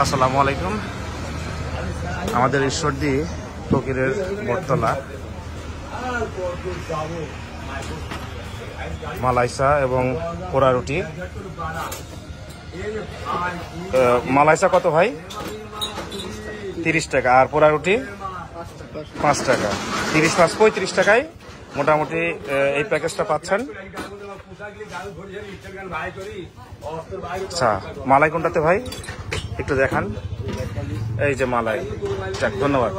আসসালামু আলাইকুম। আমাদের ঈশ্বরদী ফকিরের বটতলা মালাইসা এবং পোড়া রুটি। মালাইসা কত ভাই? 30 টাকা। আর পোড়া রুটি 5 টাকা। 30 5 35 টাকায় মোটামুটি এই প্যাকেজটা পাচ্ছেন। আচ্ছা, মালাই কোনটাতে ভাই একটু দেখান। এই যে মালাই। যাক, ধন্যবাদ।